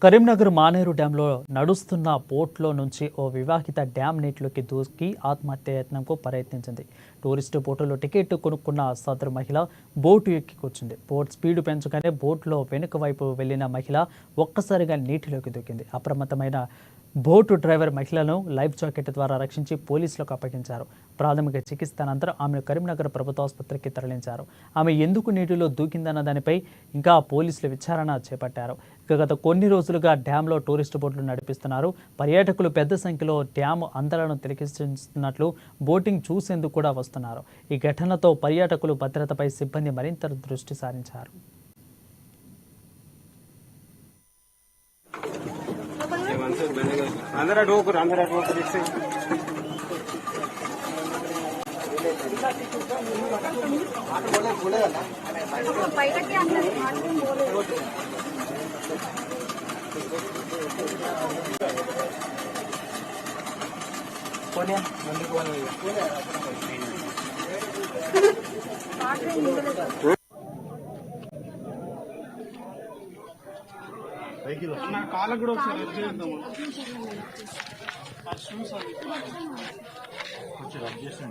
కరీంనగర్ మానేరు డ్యాంలో నడుస్తున్న బోట్లో నుంచి ఓ వివాహిత డ్యామ్ నీటిలోకి దూకి ఆత్మహత్య యత్నంకు ప్రయత్నించింది. టూరిస్టు బోటులో టికెట్ కొనుక్కున్న సదరు మహిళ బోటు ఎక్కి కూర్చుంది. బోట్ స్పీడ్ పెంచగానే బోట్లో వెనుక వైపు వెళ్లిన మహిళ ఒక్కసారిగా నీటిలోకి దూకింది. అప్రమత్తమైన బోటు డ్రైవర్ మహిళను లైఫ్ జాకెట్ ద్వారా రక్షించి పోలీసులకు అప్పగించారు. ప్రాథమిక చికిత్స అనంతరం ఆమెను కరీంనగర్ ప్రభుత్వ ఆసుపత్రికి తరలించారు. ఆమె ఎందుకు నీటిలో దూకిందన్న దానిపై ఇంకా పోలీసులు విచారణ చేపట్టారు. గత కొన్ని రోజులుగా డ్యాంలో టూరిస్టు బోట్లు నడిపిస్తున్నారు. పర్యాటకులు పెద్ద సంఖ్యలో డ్యామ్ అందాలను తిలకిస్తున్నట్లు బోటింగ్ చూసేందుకు కూడా వస్తున్నారు. ఈ ఘటనతో పర్యాటకులు భద్రతపై సిబ్బంది మరింత దృష్టి సారించారు. अंदर ढोकर నా కాళ్ళకు కూడా ఒకసారి రబ్ చేద్దాము. ఆ షూస్ అవి కొంచెం రబ్ చేసి